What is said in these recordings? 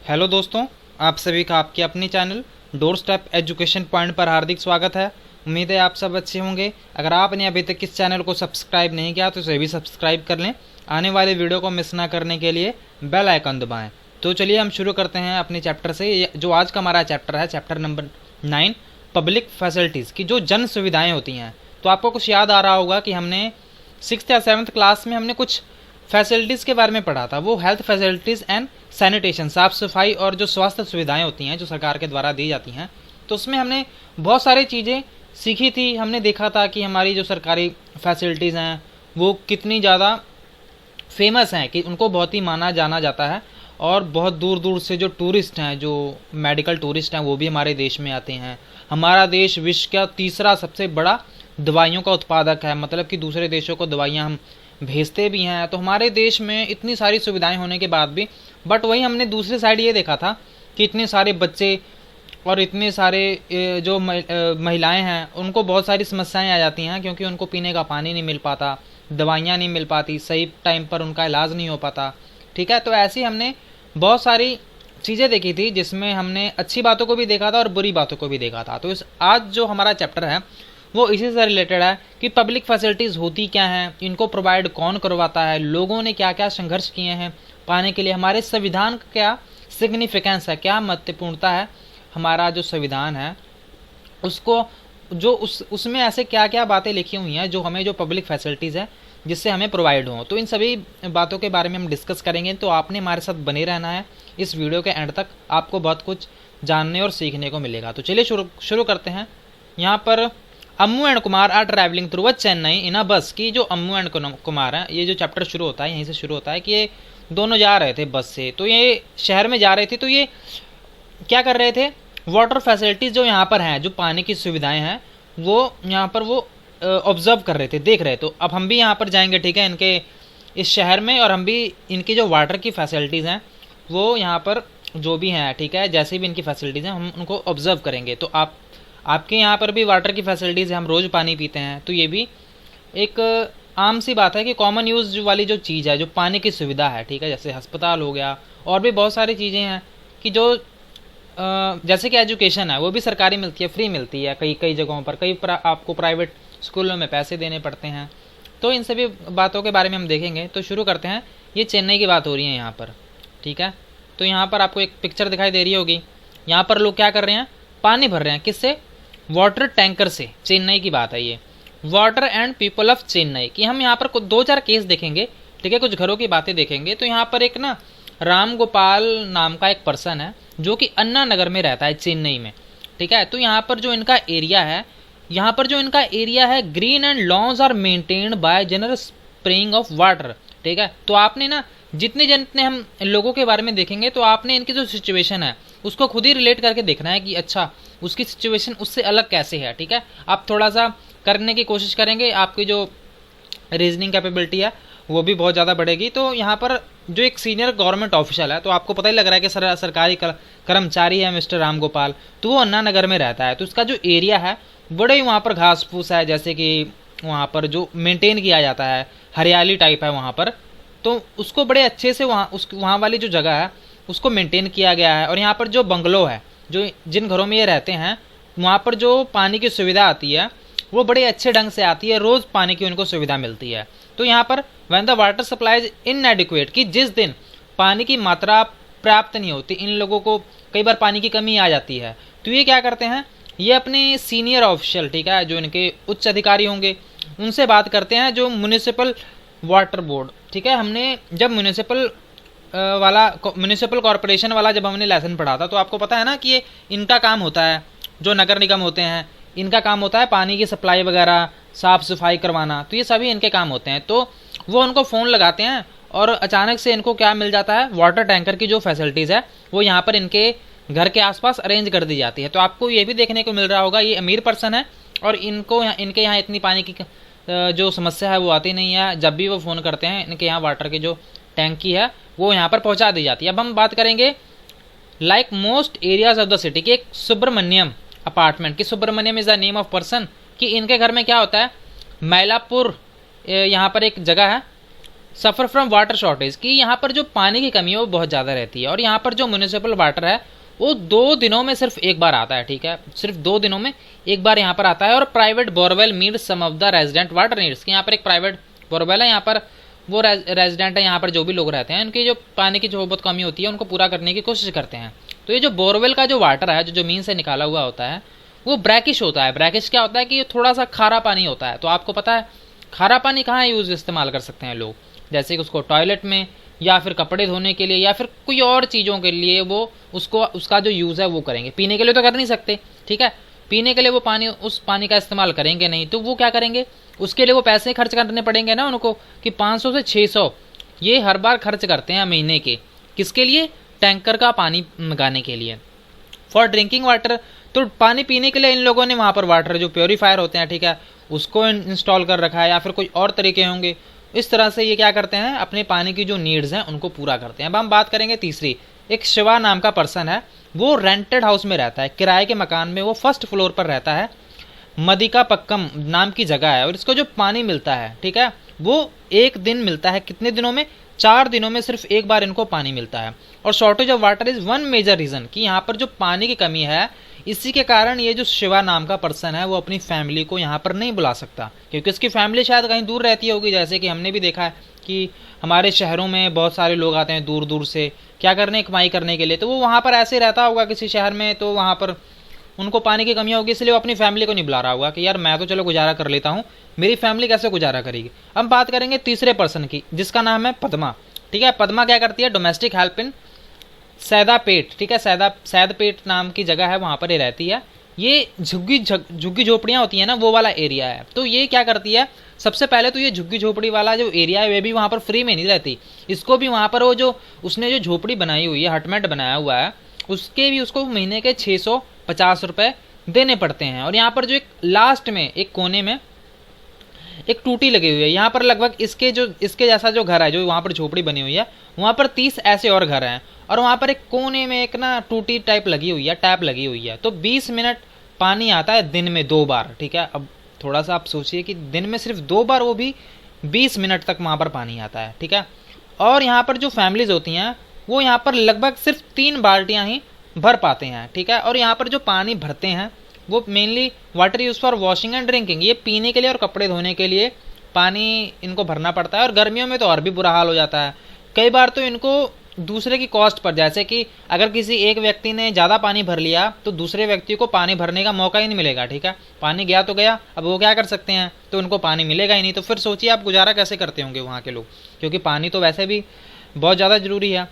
Hello दोस्तों, आप सभी का आपके अपने channel door step education point पर हार्दिक स्वागत है। उम्मीद है आप सब अच्छे होंगे। अगर आपने अभी तक इस चैनल को सब्सक्राइब नहीं किया तो इसे भी सब्सक्राइब कर लें। आने वाले वीडियो को मिस ना करने के लिए बेल आइकन दबाएं। तो चलिए हम शुरू करते हैं अपने चैप्टर से। जो आज का हमारा चैप्टर है, चैप्टर नंबर 9, पब्लिक फैसिलिटीज़ की जो जन सुविधाएँ होती हैं। तो आपको कुछ याद आ रहा होगा कि हमने 6th या 7th क्लास में हमने कुछ फैसिलिटीज़ के बारे में पढ़ा था। वो हेल्थ फैसिलिटीज़ एंड सैनिटेशन, साफ़ सफाई और जो स्वास्थ्य सुविधाएं होती हैं जो सरकार के द्वारा दी जाती हैं। तो उसमें हमने बहुत सारी चीज़ें सीखी थी। हमने देखा था कि हमारी जो सरकारी फैसिलिटीज़ हैं वो कितनी ज़्यादा फेमस हैं, कि उनको बहुत ही माना जाना जाता है। और बहुत दूर दूर से जो टूरिस्ट हैं, जो मेडिकल टूरिस्ट हैं, वो भी हमारे देश में आते हैं। हमारा देश विश्व का तीसरा सबसे बड़ा दवाइयों का उत्पादक है, मतलब कि दूसरे देशों को दवाइयाँ हम भेजते भी हैं। तो हमारे देश में इतनी सारी सुविधाएं होने के बाद भी, बट वही हमने दूसरी साइड ये देखा था कि इतने सारे बच्चे और इतने सारे जो महिलाएं हैं उनको बहुत सारी समस्याएं आ जाती हैं, क्योंकि उनको पीने का पानी नहीं मिल पाता, दवाइयाँ नहीं मिल पाती, सही टाइम पर उनका इलाज नहीं हो पाता। ठीक है, तो ऐसी हमने बहुत सारी चीज़ें देखी थी, जिसमें हमने अच्छी बातों को भी देखा था और बुरी बातों को भी देखा था। तो इस आज जो हमारा चैप्टर है वो इसी से रिलेटेड है कि पब्लिक फैसिलिटीज़ होती क्या हैं, इनको प्रोवाइड कौन करवाता है, लोगों ने क्या क्या संघर्ष किए हैं पाने के लिए, हमारे संविधान का क्या सिग्निफिकेंस है, क्या महत्वपूर्णता है हमारा जो संविधान है उसको, जो उसमें ऐसे क्या क्या बातें लिखी हुई हैं जो हमें, जो पब्लिक फैसिलिटीज़ है जिससे हमें प्रोवाइड हो। तो इन सभी बातों के बारे में हम डिस्कस करेंगे। तो आपने हमारे साथ बने रहना है इस वीडियो के एंड तक, आपको बहुत कुछ जानने और सीखने को मिलेगा। तो चलिए शुरू करते हैं। यहाँ पर Ammu and Kumar are travelling through Chennai in a bus, की जो अम्मू एंड कुमार हैं, ये जो चैप्टर शुरू होता है यहीं से शुरू होता है कि ये दोनों जा रहे थे बस से। तो ये शहर में जा रहे थे, तो ये क्या कर रहे थे, वाटर फैसिलिटीज़ जो यहाँ पर हैं, जो पानी की सुविधाएं हैं, वो यहाँ पर वो ऑब्जर्व कर रहे थे, देख रहे। तो अब हम भी यहाँ पर जाएंगे, ठीक है, इनके इस शहर में, और हम भी इनकी जो वाटर की फैसिलिटीज़ हैं वो यहाँ पर जो भी हैं, ठीक है, जैसे भी इनकी फैसिलिटीज़ हैं हम उनको ऑब्जर्व करेंगे। तो आपके यहाँ पर भी वाटर की फैसिलिटीज़ है, हम रोज़ पानी पीते हैं। तो ये भी एक आम सी बात है कि कॉमन यूज़ वाली जो चीज़ है, जो पानी की सुविधा है, ठीक है, जैसे अस्पताल हो गया, और भी बहुत सारी चीज़ें हैं कि जो जैसे कि एजुकेशन है वो भी सरकारी मिलती है, फ्री मिलती है कई जगहों पर, आपको प्राइवेट स्कूलों में पैसे देने पड़ते हैं। तो इन सभी बातों के बारे में हम देखेंगे। तो शुरू करते हैं। ये चेन्नई की बात हो रही है यहाँ पर, ठीक है। तो यहाँ पर आपको एक पिक्चर दिखाई दे रही होगी। यहाँ पर लोग क्या कर रहे हैं, पानी भर रहे हैं। किससे? वाटर टैंकर से। चेन्नई की बात है ये, water and people of Chennai की। हम यहाँ पर 2-4 केस देखेंगे, ठीक है, कुछ घरों की बातें देखेंगे। तो यहाँ पर एक ना राम गोपाल नाम का एक पर्सन है जो कि अन्ना नगर में रहता है, चेन्नई में, ठीक है। तो यहाँ पर जो इनका एरिया है, green and lawns are maintained by general spraying of water, ठीक है। तो आपने ना जितने हम लोगों के बारे में देखेंगे तो आपने इनकी जो सिचुएशन है उसको खुद ही रिलेट करके देखना है कि अच्छा उसकी सिचुएशन उससे अलग कैसे है, ठीक है। आप थोड़ा सा करने की कोशिश करेंगे, आपकी जो रीजनिंग कैपेबिलिटी है वो भी बहुत ज़्यादा बढ़ेगी। तो यहाँ पर जो एक सीनियर गवर्नमेंट ऑफिशियल है, तो आपको पता ही लग रहा है कि सरकारी कर्मचारी है मिस्टर राम गोपाल, तो वो अन्ना नगर में रहता है। तो उसका जो एरिया है बड़े ही वहाँ पर घास फूस है, जैसे कि वहाँ पर जो मेंटेन किया जाता है, हरियाली टाइप है वहाँ पर, तो उसको बड़े अच्छे से वहाँ वाली जो जगह है उसको मेंटेन किया गया है। और यहाँ पर जो बंगलो है, जो जिन घरों में ये रहते हैं, वहाँ पर जो पानी की सुविधा आती है वो बड़े अच्छे ढंग से आती है, रोज़ पानी की उनको सुविधा मिलती है। तो यहाँ पर when the water supply is इनएडिक्वेट, कि जिस दिन पानी की मात्रा प्राप्त नहीं होती, इन लोगों को कई बार पानी की कमी आ जाती है, तो ये क्या करते हैं, ये अपने सीनियर ऑफिशियल, ठीक है, जो इनके उच्च अधिकारी होंगे उनसे बात करते हैं, जो म्यूनिसिपल वाटर बोर्ड, ठीक है। हमने जब म्यूनिसिपल कॉरपोरेशन वाला जब हमने लेसन पढ़ा था, तो आपको पता है ना कि ये इनका काम होता है, जो नगर निगम होते हैं इनका काम होता है पानी की सप्लाई वगैरह, साफ़ सफाई करवाना, तो ये सभी इनके काम होते हैं। तो वो उनको फ़ोन लगाते हैं और अचानक से इनको क्या मिल जाता है, वाटर टैंकर की जो फैसिलिटीज़ है वो यहाँ पर इनके घर के आसपास अरेंज कर दी जाती है। तो आपको ये भी देखने को मिल रहा होगा, ये अमीर पर्सन है और इनके यहाँ इतनी पानी की जो समस्या है वो आती नहीं है। जब भी वो फ़ोन करते हैं इनके यहाँ वाटर की जो टैंकी है वो यहाँ पर पहुँचा दी जाती है। अब हम बात करेंगे like most areas of the city की, एक सुब्रमण्यम अपार्टमेंट की, Subramaniam is the name of person, कि इनके घर में क्या होता है, मैलापुर यहाँ पर एक जगह है, सफ़र फ्रॉम वाटर शॉर्टेज, कि यहाँ पर जो पानी की कमी है वो बहुत ज़्यादा रहती है। और यहाँ पर जो म्यूनिसिपल वाटर है वो 2 दिनों में सिर्फ एक बार आता है, ठीक है, सिर्फ 2 दिनों में एक बार यहाँ पर आता है। और private borewell meets some of the resident water needs, कि यहाँ पर एक प्राइवेट बोरवेल है, यहाँ पर वो रेजिडेंट है, यहाँ पर जो भी लोग रहते हैं उनकी जो पानी की जो बहुत कमी होती है उनको पूरा करने की कोशिश करते हैं। तो ये जो बोरवेल का जो वाटर है जो ज़मीन से निकाला हुआ होता है वो ब्रैकिश होता है। ब्रैकिश क्या होता है कि ये थोड़ा सा खारा पानी होता है। तो आपको पता है खारा पानी कहाँ इस्तेमाल कर सकते हैं लोग, जैसे कि उसको टॉयलेट में या फिर कपड़े धोने के लिए या फिर कोई और चीज़ों के लिए वो उसको उसका जो यूज़ है वो करेंगे। पीने के लिए तो कर नहीं सकते, ठीक है, पीने के लिए वो पानी उस पानी का इस्तेमाल करेंगे नहीं, तो वो क्या करेंगे, उसके लिए वो पैसे खर्च करने पड़ेंगे ना उनको, कि 500 से 600 ये हर बार खर्च करते हैं महीने के, किसके लिए, टैंकर का पानी मंगाने के लिए, फॉर ड्रिंकिंग वाटर। तो पानी पीने के लिए इन लोगों ने वहाँ पर वाटर जो प्योरीफायर होते हैं, ठीक है, उसको इंस्टॉल कर रखा है या फिर कोई और तरीके होंगे। इस तरह से ये क्या करते हैं, अपने पानी की जो नीड्स हैं उनको पूरा करते हैं। अब हम बात करेंगे तीसरी, एक शिवा नाम का पर्सन है, वो रेंटेड हाउस में रहता है, किराए के मकान में, वो फर्स्ट फ्लोर पर रहता है, मदिका पक्कम नाम की जगह है। और इसको जो पानी मिलता है, ठीक है, वो एक दिन मिलता है, कितने दिनों में, 4 दिनों में सिर्फ एक बार इनको पानी मिलता है। और shortage of water is one major reason, कि यहाँ पर जो पानी की कमी है इसी के कारण ये जो शिवा नाम का पर्सन है वो अपनी फैमिली को यहाँ पर नहीं बुला सकता, क्योंकि उसकी फैमिली शायद कहीं दूर रहती होगी। जैसे कि हमने भी देखा है कि हमारे शहरों में बहुत सारे लोग आते हैं दूर दूर से क्या करने, कमाई करने के लिए, तो वो वहाँ पर ऐसे रहता होगा किसी शहर में, तो वहाँ पर उनको पानी की कमी होगी, इसलिए वो अपनी फैमिली को नहीं बुला रहा होगा कि यार मैं तो चलो गुजारा कर लेता हूँ, मेरी फैमिली कैसे गुजारा करेगी। अब बात करेंगे तीसरे पर्सन की, जिसका नाम है पद्मा, ठीक है। पद्मा क्या करती है, डोमेस्टिक हेल्प इन सैदापेट, ठीक है, सैदपेट नाम की जगह है, वहाँ पर ये रहती है। ये झुग्गी झोपड़ियाँ होती हैं ना, वो वाला एरिया है। तो ये क्या करती है, सबसे पहले तो ये झुग्गी झोपड़ी वाला जो एरिया है वे भी वहाँ पर फ्री में नहीं रहती, इसको भी वहाँ पर वो जो उसने जो झोपड़ी बनाई हुई है, हटमेट बनाया हुआ है, उसके भी उसको महीने के 650 रुपये देने पड़ते हैं। और यहाँ पर जो एक लास्ट में एक कोने में एक टूटी लगी हुई है, यहाँ पर लगभग इसके जैसा जो घर है, जो वहाँ पर झोपड़ी बनी हुई है, वहाँ पर 30 ऐसे और घर हैं। और वहाँ पर एक कोने में एक ना टूटी टाइप लगी हुई है, टैप लगी हुई है। तो 20 मिनट पानी आता है दिन में 2 बार, ठीक है। अब थोड़ा सा आप सोचिए कि दिन में सिर्फ 2 बार, वो भी 20 मिनट तक वहाँ पर पानी आता है, ठीक है। और यहाँ पर जो फैमिलीज होती हैं वो यहाँ पर लगभग सिर्फ 3 बाल्टियाँ ही भर पाते हैं, ठीक है। और यहाँ पर जो पानी भरते हैं वो mainly water use for washing and drinking, ये पीने के लिए और कपड़े धोने के लिए पानी इनको भरना पड़ता है। और गर्मियों में तो और भी बुरा हाल हो जाता है, कई बार तो इनको दूसरे की कॉस्ट पर, जैसे कि अगर किसी एक व्यक्ति ने ज़्यादा पानी भर लिया तो दूसरे व्यक्ति को पानी भरने का मौका ही नहीं मिलेगा, ठीक है। पानी गया तो गया, अब वो क्या कर सकते हैं, तो उनको पानी मिलेगा ही नहीं। तो फिर सोचिए आप गुजारा कैसे करते होंगे वहाँ के लोग, क्योंकि पानी तो वैसे भी बहुत ज़्यादा ज़रूरी है।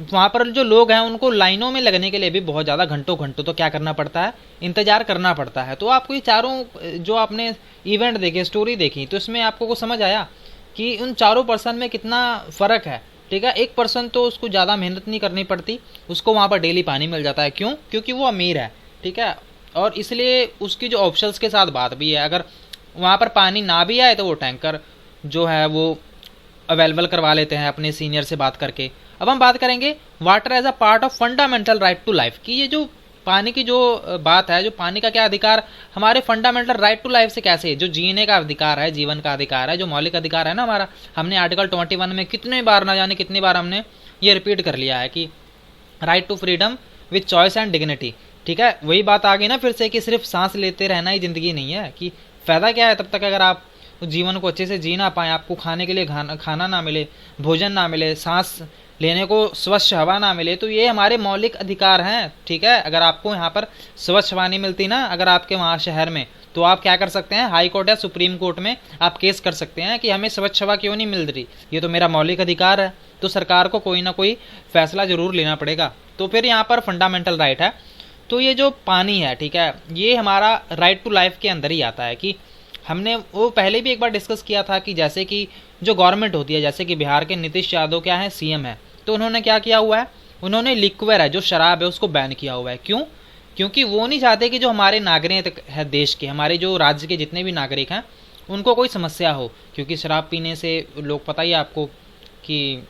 वहाँ पर जो लोग हैं उनको लाइनों में लगने के लिए भी बहुत ज़्यादा घंटों तो क्या करना पड़ता है, इंतज़ार करना पड़ता है। तो आपको ये चारों जो आपने इवेंट देखे, स्टोरी देखी, तो इसमें आपको कुछ समझ आया कि उन चारों पर्सन में कितना फ़र्क है, ठीक है। एक पर्सन तो उसको ज़्यादा मेहनत नहीं करनी पड़ती, उसको वहाँ पर डेली पानी मिल जाता है, क्यों, क्योंकि वो अमीर है, ठीक है। और इसलिए उसकी जो ऑप्शंस के साथ बात भी है, अगर वहाँ पर पानी ना भी आए तो वो टैंकर जो है वो अवेलेबल करवा लेते हैं अपने सीनियर से बात करके। अब हम बात करेंगे water as a part of fundamental right to life, कि ये जो पानी की जो बात है, जो पानी का क्या अधिकार हमारे फंडामेंटल राइट टू लाइफ से कैसे, जो जीने का अधिकार है, जीवन का अधिकार है, जो मौलिक अधिकार है ना हमारा, हमने आर्टिकल 21 में कितने बार, ना जाने कितनी बार हमने ये रिपीट कर लिया है कि right to freedom with choice and dignity, ठीक है। वही बात आ गई ना फिर से कि सिर्फ सांस लेते रहना ही ज़िंदगी नहीं है, कि फ़ायदा क्या है तब तक अगर आप जीवन को अच्छे से जी ना पाएँ, आपको खाने के लिए खाना ना मिले, भोजन ना मिले, सांस लेने को स्वच्छ हवा ना मिले। तो ये हमारे मौलिक अधिकार हैं, ठीक है। अगर आपको यहाँ पर स्वच्छ हवा नहीं मिलती ना, अगर आपके वहाँ शहर में, तो आप क्या कर सकते हैं, हाई कोर्ट या सुप्रीम कोर्ट में आप केस कर सकते हैं कि हमें स्वच्छ हवा क्यों नहीं मिल रही, ये तो मेरा मौलिक अधिकार है। तो सरकार को कोई ना कोई फैसला ज़रूर लेना पड़ेगा। तो फिर यहाँ पर फंडामेंटल राइट है। तो ये जो पानी है, ठीक है, ये हमारा राइट टू लाइफ के अंदर ही आता है। कि हमने वो पहले भी एक बार डिस्कस किया था कि जैसे कि जो गवर्नमेंट होती है, जैसे कि बिहार के नीतीश यादव क्या है, सीएम है, तो उन्होंने क्या किया हुआ है, उन्होंने लिक्वर है जो शराब है उसको बैन किया हुआ है। क्यों, क्योंकि वो नहीं चाहते कि जो हमारे नागरिक है देश के, हमारे जो राज्य के जितने भी नागरिक हैं उनको कोई समस्या हो, क्योंकि शराब पीने से लोग, पता ही है आपको कि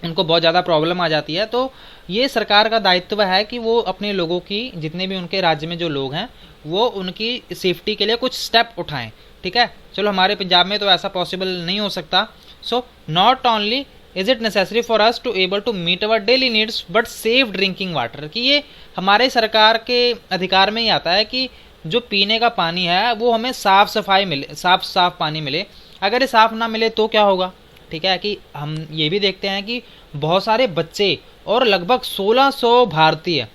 उनको बहुत ज़्यादा प्रॉब्लम आ जाती है। तो ये सरकार का दायित्व है कि वो अपने लोगों की, जितने भी उनके राज्य में जो लोग हैं, वो उनकी सेफ्टी के लिए कुछ स्टेप उठाएं, ठीक है। चलो हमारे पंजाब में तो ऐसा पॉसिबल नहीं हो सकता, so not only is it necessary for us to able to meet our daily needs but safe drinking water, कि ये हमारे सरकार के अधिकार में ही आता है कि जो पीने का पानी है वो हमें साफ सफाई मिले, साफ पानी मिले। अगर ये साफ ना मिले तो क्या होगा, ठीक है, कि हम ये भी देखते हैं कि बहुत सारे बच्चे और लगभग 1600 भारतीय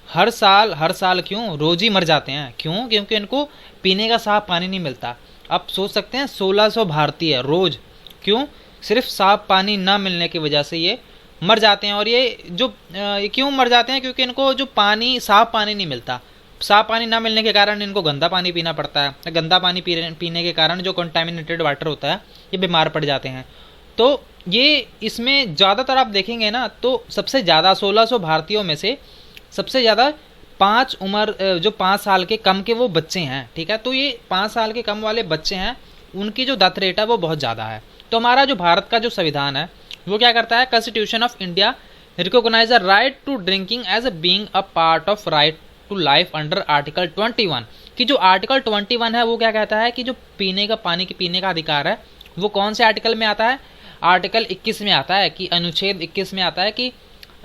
हर साल क्यों रोज ही मर जाते हैं। क्यों? क्योंकि इनको पीने का साफ पानी नहीं मिलता। आप सोच सकते हैं 1600 भारतीय रोज, क्यों? सिर्फ साफ पानी ना मिलने की वजह से ये मर जाते हैं। और ये क्यों मर जाते हैं? क्योंकि इनको जो पानी, साफ पानी नहीं मिलता। साफ पानी ना मिलने के कारण इनको गंदा पानी पीना पड़ता है। गंदा पानी पीने के कारण जो कंटामिनेटेड वाटर होता है ये बीमार पड़ जाते हैं। तो ये इसमें ज़्यादातर आप देखेंगे ना तो सबसे ज़्यादा 1600 भारतीयों में से सबसे ज़्यादा 5 साल के कम के वो बच्चे हैं, ठीक है। तो ये 5 साल के कम वाले बच्चे हैं, उनकी जो डेथ रेट है वो बहुत ज़्यादा है। तो हमारा जो भारत का जो संविधान है वो क्या करता है, constitution of India recognise the right to drinking as a being a part of right to life under article 21, कि जो आर्टिकल 21 है वो क्या कहता है कि जो पीने का पानी के पीने का अधिकार है वो कौन से आर्टिकल में आता है, आर्टिकल 21 में आता है, कि अनुच्छेद 21 में आता है कि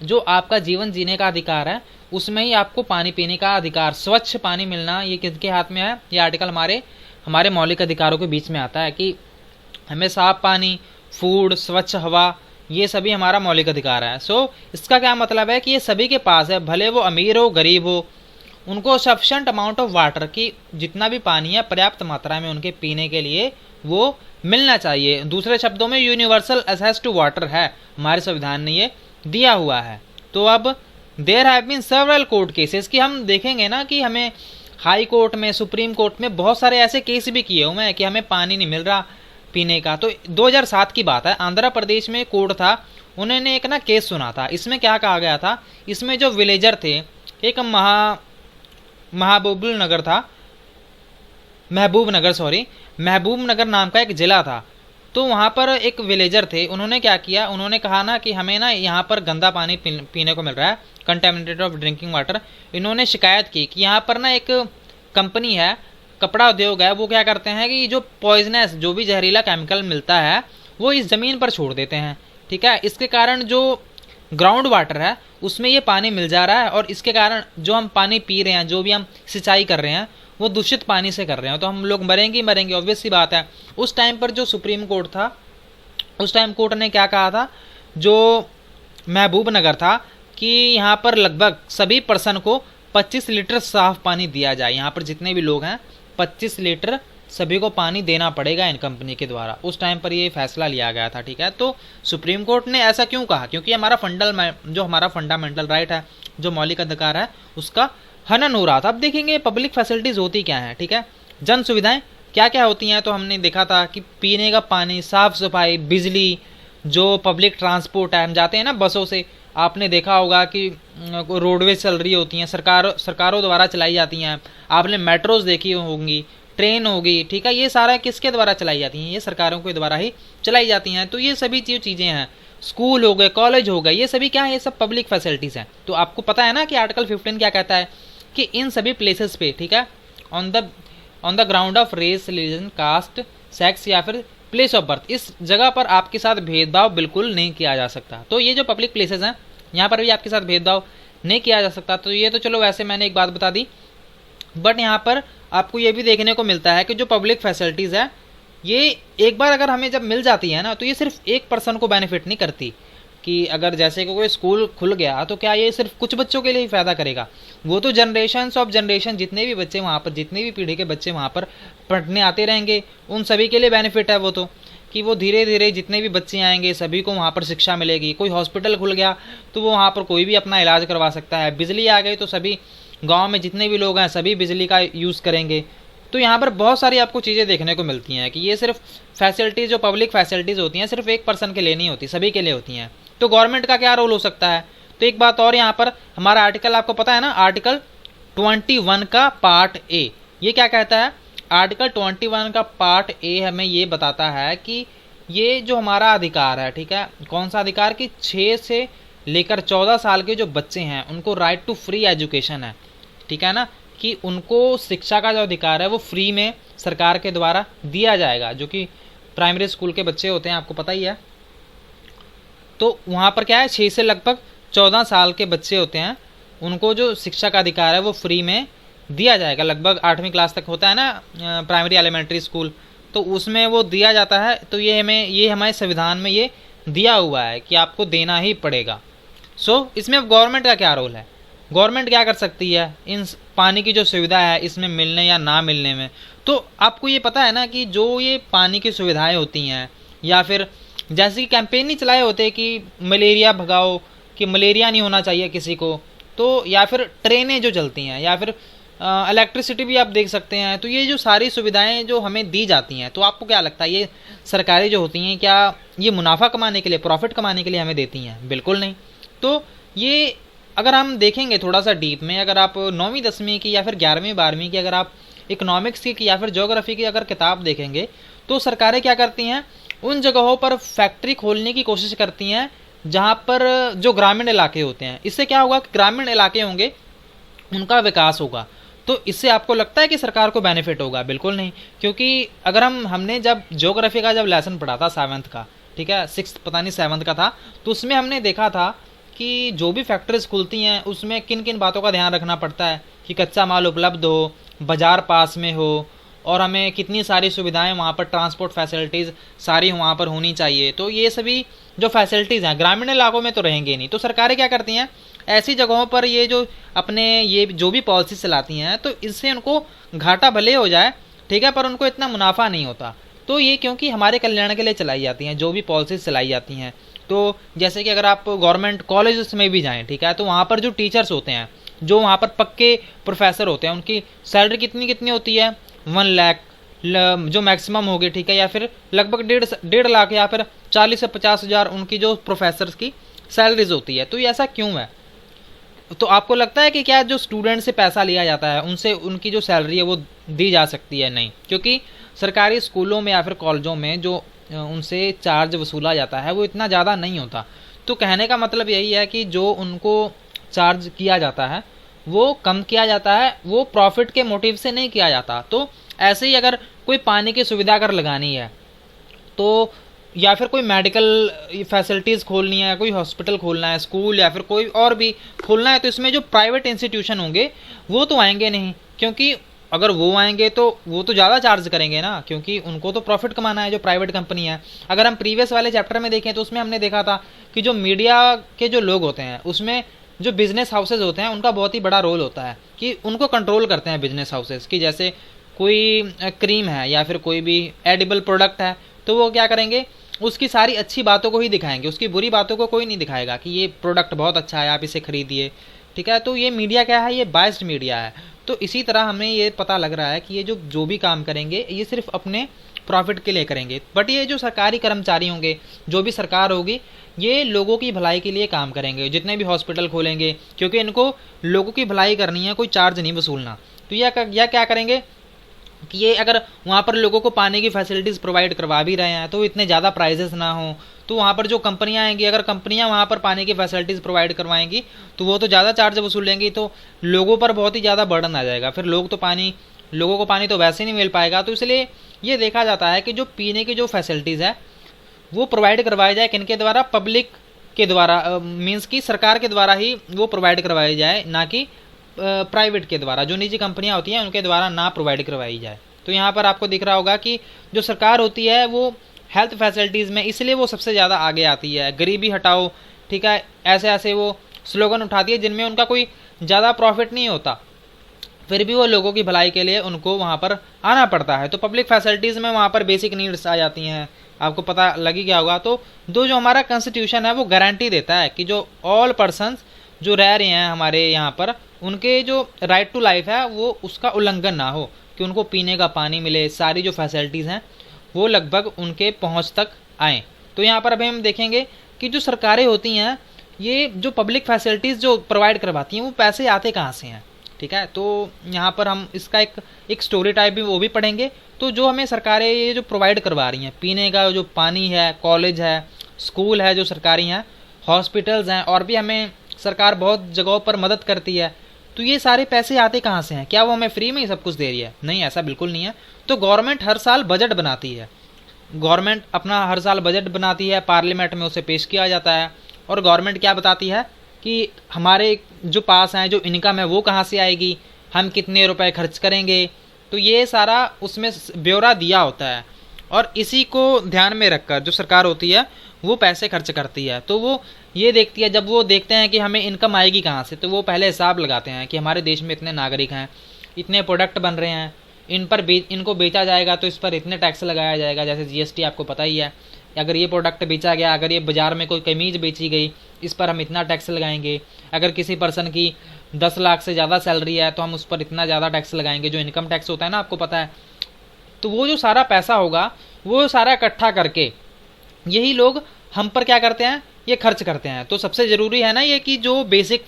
जो आपका जीवन जीने का अधिकार है उसमें ही आपको पानी पीने का अधिकार, स्वच्छ पानी मिलना, ये किसके हाथ में है, ये आर्टिकल हमारे मौलिक अधिकारों के बीच में आता है कि हमें साफ पानी, फूड, स्वच्छ हवा, ये सभी हमारा मौलिक अधिकार है। सो इसका क्या मतलब है कि ये सभी के पास है, भले वो अमीर हो गरीब हो, उनको सफिशेंट अमाउंट ऑफ वाटर, की जितना भी पानी है पर्याप्त मात्रा में उनके पीने के लिए वो मिलना चाहिए। दूसरे शब्दों में यूनिवर्सल एक्सेस टू वाटर है, हमारे संविधान ने ये दिया हुआ है। तो अब there have been several court cases, कि हम देखेंगे ना कि हमें हाई कोर्ट में, सुप्रीम कोर्ट में बहुत सारे ऐसे केस भी किए हुए हैं कि हमें पानी नहीं मिल रहा पीने का। तो 2007 की बात है, आंध्र प्रदेश में कोर्ट था, उन्होंने एक ना केस सुना था। इसमें क्या कहा गया था, इसमें जो विलेजर थे, एक महबूब नगर नाम का एक जिला था। तो वहाँ पर एक विलेजर थे, उन्होंने क्या किया, उन्होंने कहा ना कि हमें ना यहाँ पर गंदा पानी पीने को मिल रहा है, कंटेमिनेटेड ऑफ ड्रिंकिंग वाटर। इन्होंने शिकायत की कि यहाँ पर ना एक कंपनी है, कपड़ा उद्योग है, वो क्या करते हैं कि जो पॉइजनस, जो भी जहरीला केमिकल मिलता है वो इस ज़मीन पर छोड़ देते हैं, ठीक है। इसके कारण जो ग्राउंड वाटर है उसमें ये पानी मिल जा रहा है, और इसके कारण जो हम पानी पी रहे हैं, जो भी हम सिंचाई कर रहे हैं वो दूषित पानी से कर रहे हैं। तो हम लोग मरेंगे, ऑब्वियस सी बात है। उस टाइम पर जो सुप्रीम कोर्ट था, उस टाइम कोर्ट ने क्या कहा था, जो महबूब नगर था, कि यहाँ पर लगभग सभी पर्सन को 25 लीटर साफ पानी दिया जाए। यहाँ पर जितने भी लोग हैं 25 लीटर सभी को पानी देना पड़ेगा इन कंपनी के द्वारा। उस टाइम पर ये फैसला लिया गया था, ठीक है। तो सुप्रीम कोर्ट ने ऐसा क्यों कहा, क्योंकि हमारा फंडामेंटल राइट है, जो मौलिक अधिकार है, उसका हनन हो रहा था। अब देखेंगे पब्लिक फैसिलिटीज होती क्या है, ठीक है, जन सुविधाएं क्या क्या होती हैं। तो हमने देखा था कि पीने का पानी, साफ सफाई, बिजली, जो पब्लिक ट्रांसपोर्ट है, हम जाते हैं ना बसों से, आपने देखा होगा कि रोडवेज चल रही होती हैं, सरकारों द्वारा चलाई जाती हैं। आपने मेट्रोज देखी होंगी, ट्रेन होगी, ठीक है, ये सारा किसके द्वारा चलाई जाती हैं, ये सरकारों के द्वारा ही चलाई जाती हैं। तो ये सभी चीज़ें हैं, स्कूल हो गए, कॉलेज हो गए, ये सभी क्या है, ये सब पब्लिक फैसिलिटीज़ हैं। तो आपको पता है ना कि आर्टिकल 15 क्या कहता है कि इन सभी प्लेसेस पे, ठीक है, on the ground of race, religion, caste, sex या फिर प्लेस ऑफ बर्थ, इस जगह पर आपके साथ भेदभाव बिल्कुल नहीं किया जा सकता। तो ये जो पब्लिक प्लेसेस हैं यहाँ पर भी आपके साथ भेदभाव नहीं किया जा सकता। तो ये तो चलो वैसे मैंने एक बात बता दी, बट यहाँ पर आपको ये भी देखने को मिलता है कि जो पब्लिक फैसिलिटीज़ है ये एक बार अगर हमें जब मिल जाती है ना, तो ये सिर्फ एक पर्सन को बेनिफिट नहीं करती। कि अगर जैसे कि कोई स्कूल खुल गया तो क्या ये सिर्फ कुछ बच्चों के लिए ही फ़ायदा करेगा, वो तो जनरेशन ऑफ जनरेशन, जितने भी बच्चे वहाँ पर, जितनी भी पीढ़ी के बच्चे वहाँ पर पढ़ने आते रहेंगे, उन सभी के लिए बेनिफिट है वो तो, कि वो धीरे धीरे जितने भी बच्चे आएंगे सभी को वहाँ पर शिक्षा मिलेगी। कोई हॉस्पिटल खुल गया तो वो वहाँ पर कोई भी अपना इलाज करवा सकता है। बिजली आ गई तो सभी गाँव में जितने भी लोग हैं सभी बिजली का यूज़ करेंगे। तो यहाँ पर बहुत सारी आपको चीज़ें देखने को मिलती हैं कि ये सिर्फ फैसिलिटीज़, जो पब्लिक फैसिलिटीज़ होती हैं, सिर्फ एक पर्सन के लिए नहीं होती, सभी के लिए होती हैं। तो गवर्नमेंट का क्या रोल हो सकता है। तो एक बात और, यहाँ पर हमारा आर्टिकल आपको पता है ना, आर्टिकल 21 का पार्ट ए, ये क्या कहता है, आर्टिकल 21 का पार्ट ए हमें ये बताता है कि ये जो हमारा अधिकार है, ठीक है, कौन सा अधिकार, कि 6 से लेकर 14 साल के जो बच्चे हैं उनको राइट टू फ्री एजुकेशन है, ठीक है ना, कि उनको शिक्षा का जो अधिकार है वो फ्री में सरकार के द्वारा दिया जाएगा, जो कि प्राइमरी स्कूल के बच्चे होते हैं, आपको पता ही है। तो वहाँ पर क्या है, 6 से लगभग 14 साल के बच्चे होते हैं, उनको जो शिक्षा का अधिकार है वो फ्री में दिया जाएगा। लगभग 8वीं क्लास तक होता है ना प्राइमरी एलिमेंट्री स्कूल, तो उसमें वो दिया जाता है। तो ये हमारे संविधान में ये दिया हुआ है कि आपको देना ही पड़ेगा। इसमें अब गवर्नमेंट का क्या रोल है, गवर्नमेंट क्या कर सकती है इन पानी की जो सुविधा है इसमें मिलने या ना मिलने में। तो आपको ये पता है ना कि जो ये पानी की सुविधाएं होती हैं, या फिर जैसे कि कैंपेन नहीं चलाए होते कि मलेरिया भगाओ, कि मलेरिया नहीं होना चाहिए किसी को, तो या फिर ट्रेनें जो चलती हैं, या फिर इलेक्ट्रिसिटी भी आप देख सकते हैं। तो ये जो सारी सुविधाएं जो हमें दी जाती हैं, तो आपको क्या लगता है ये सरकारें जो होती हैं क्या ये मुनाफा कमाने के लिए, प्रॉफिट कमाने के लिए हमें देती हैं? बिल्कुल नहीं। तो ये अगर हम देखेंगे थोड़ा सा डीप में, अगर आप 9वीं 10वीं की या फिर 11वीं 12वीं की, अगर आप इकोनॉमिक्स की या फिर ज्योग्राफी की अगर किताब देखेंगे, तो सरकारें क्या करती हैं, उन जगहों पर फैक्ट्री खोलने की कोशिश करती हैं जहाँ पर जो ग्रामीण इलाके होते हैं। इससे क्या होगा कि ग्रामीण इलाके होंगे, उनका विकास होगा। तो इससे आपको लगता है कि सरकार को बेनिफिट होगा? बिल्कुल नहीं। क्योंकि अगर हमने जब ज्योग्राफी का जब लेसन पढ़ा था 7th का, ठीक है, 6th पता नहीं 7th का था, तो उसमें हमने देखा था कि जो भी फैक्ट्रीज खुलती हैं उसमें किन किन बातों का ध्यान रखना पड़ता है कि कच्चा माल उपलब्ध हो, बाजार पास में हो, और हमें कितनी सारी सुविधाएं वहाँ पर, ट्रांसपोर्ट फैसिलिटीज़ सारी वहाँ पर होनी चाहिए। तो ये सभी जो फैसिलिटीज़ हैं ग्रामीण इलाकों में तो रहेंगे नहीं। तो सरकारें क्या करती हैं, ऐसी जगहों पर ये जो अपने ये जो भी पॉलिसी चलाती हैं, तो इससे उनको घाटा भले हो जाए, ठीक है, पर उनको इतना मुनाफा नहीं होता। तो ये क्योंकि हमारे कल्याण के लिए चलाई जाती हैं जो भी पॉलिसीज चलाई जाती हैं। तो जैसे कि अगर आप गवर्नमेंट कॉलेज में भी जाएँ, ठीक है, तो वहाँ पर जो टीचर्स होते हैं, जो वहाँ पर पक्के प्रोफेसर होते हैं, उनकी सैलरी कितनी होती है, 1 लाख जो मैक्सिमम होगी, ठीक है, या फिर लगभग 1.5 लाख या फिर 40 से 50 हज़ार उनकी जो प्रोफेसर्स की सैलरीज होती है। तो ये ऐसा क्यों है? तो आपको लगता है कि क्या जो स्टूडेंट से पैसा लिया जाता है उनसे उनकी जो सैलरी है वो दी जा सकती है? नहीं, क्योंकि सरकारी स्कूलों में या फिर कॉलेजों में जो उनसे चार्ज वसूला जाता है वो इतना ज़्यादा नहीं होता। तो कहने का मतलब यही है कि जो उनको चार्ज किया जाता है वो कम किया जाता है, वो प्रॉफिट के मोटिव से नहीं किया जाता। तो ऐसे ही अगर कोई पानी की सुविधा अगर लगानी है, तो या फिर कोई मेडिकल फैसिलिटीज़ खोलनी है, कोई हॉस्पिटल खोलना है, स्कूल या फिर कोई और भी खोलना है, तो इसमें जो प्राइवेट इंस्टीट्यूशन होंगे वो तो आएंगे नहीं, क्योंकि अगर वो आएंगे तो वो तो ज़्यादा चार्ज करेंगे ना, क्योंकि उनको तो प्रॉफिट कमाना है जो प्राइवेट कंपनी है। अगर हम प्रीवियस वाले चैप्टर में देखें तो उसमें हमने देखा था कि जो मीडिया के जो लोग होते हैं उसमें जो बिजनेस हाउसेज होते हैं उनका बहुत ही बड़ा रोल होता है कि उनको कंट्रोल करते हैं बिजनेस हाउसेज की। जैसे कोई क्रीम है या फिर कोई भी एडिबल प्रोडक्ट है, तो वो क्या करेंगे, उसकी सारी अच्छी बातों को ही दिखाएंगे, उसकी बुरी बातों को कोई नहीं दिखाएगा कि ये प्रोडक्ट बहुत अच्छा है, आप इसे खरीदिए, ठीक है। तो ये मीडिया क्या है, ये बायस्ड मीडिया है। तो इसी तरह हमें ये पता लग रहा है कि ये जो भी काम करेंगे ये सिर्फ अपने प्रॉफिट के लिए करेंगे। बट ये जो सरकारी कर्मचारी होंगे, जो भी सरकार होगी, ये लोगों की भलाई के लिए काम करेंगे। जितने भी हॉस्पिटल खोलेंगे, क्योंकि इनको लोगों की भलाई करनी है, कोई चार्ज नहीं वसूलना। तो यह क्या करेंगे कि ये अगर वहाँ पर लोगों को पानी की फैसिलिटीज़ प्रोवाइड करवा भी रहे हैं तो इतने ज़्यादा प्राइजेस ना हो। तो वहाँ पर जो कंपनियाँ आएंगी, अगर कंपनियाँ वहाँ पर पानी की फैसिलिटीज़ प्रोवाइड करवाएंगी तो वो तो ज़्यादा चार्ज वसूलेंगी, तो लोगों पर बहुत ही ज़्यादा बर्डन आ जाएगा। फिर लोगों को पानी तो वैसे नहीं मिल पाएगा। तो इसलिए ये देखा जाता है कि जो पीने की जो फैसिलिटीज़ है वो प्रोवाइड करवाई जाए किनके द्वारा, पब्लिक के द्वारा, मीन्स कि सरकार के द्वारा ही वो प्रोवाइड करवाई जाए, ना कि प्राइवेट के द्वारा, जो निजी कंपनियां होती हैं उनके द्वारा ना प्रोवाइड करवाई जाए। तो यहाँ पर आपको दिख रहा होगा कि जो सरकार होती है वो हेल्थ फैसिलिटीज़ में इसलिए वो सबसे ज़्यादा आगे आती है। गरीबी हटाओ, ठीक है, ऐसे ऐसे वो स्लोगन उठाती है जिनमें उनका कोई ज़्यादा प्रॉफिट नहीं होता, फिर भी वो लोगों की भलाई के लिए उनको वहाँ पर आना पड़ता है। तो पब्लिक फैसिलिटीज़ में वहाँ पर बेसिक नीड्स आ जाती हैं, आपको पता लगी क्या होगा। तो जो हमारा कॉन्स्टिट्यूशन है वो गारंटी देता है कि जो ऑल पर्सन्स जो रह रहे हैं हमारे यहाँ पर, उनके जो राइट टू लाइफ है वो उसका उल्लंघन ना हो, कि उनको पीने का पानी मिले, सारी जो फैसिलिटीज़ हैं वो लगभग उनके पहुँच तक आएँ। तो यहाँ पर अभी हम देखेंगे कि जो सरकारें होती हैं, ये जो पब्लिक फैसिलिटीज़ जो प्रोवाइड करवाती हैं वो पैसे आते कहाँ से हैं, ठीक है। तो यहाँ पर हम इसका एक स्टोरी टाइप भी वो भी पढ़ेंगे। तो जो हमें सरकारें ये जो प्रोवाइड करवा रही हैं, पीने का जो पानी है, कॉलेज है, स्कूल है जो सरकारी हैं, हॉस्पिटल्स हैं, और भी हमें सरकार बहुत जगहों पर मदद करती है। तो ये सारे पैसे आते कहाँ से हैं? क्या वो हमें फ्री में ही सब कुछ दे रही है? नहीं, ऐसा बिल्कुल नहीं है। तो गवर्नमेंट हर साल बजट बनाती है, गवर्नमेंट अपना हर साल बजट बनाती है, पार्लियामेंट में उसे पेश किया जाता है, और गवर्नमेंट क्या बताती है कि हमारे जो पास हैं, जो इनकम है वो कहाँ से आएगी, हम कितने रुपए खर्च करेंगे। तो ये सारा उसमें ब्यौरा दिया होता है, और इसी को ध्यान में रखकर जो सरकार होती है वो पैसे खर्च करती है। तो वो ये देखती है, जब वो देखते हैं कि हमें इनकम आएगी कहाँ से, तो वो पहले हिसाब लगाते हैं कि हमारे देश में इतने नागरिक हैं, इतने प्रोडक्ट बन रहे हैं, इनको बेचा जाएगा तो इस पर इतने टैक्स लगाया जाएगा, जैसे जीएसटी आपको पता ही है। अगर ये प्रोडक्ट बेचा गया, अगर ये बाज़ार में कोई कमीज बेची गई, इस पर हम इतना टैक्स लगाएंगे। अगर किसी पर्सन की 10 लाख से ज़्यादा सैलरी है तो हम उस पर इतना ज़्यादा टैक्स लगाएंगे, जो इनकम टैक्स होता है ना, आपको पता है। तो वो जो सारा पैसा होगा वो सारा इकट्ठा करके यही लोग हम पर क्या करते हैं, ये खर्च करते हैं। तो सबसे ज़रूरी है ना ये कि जो बेसिक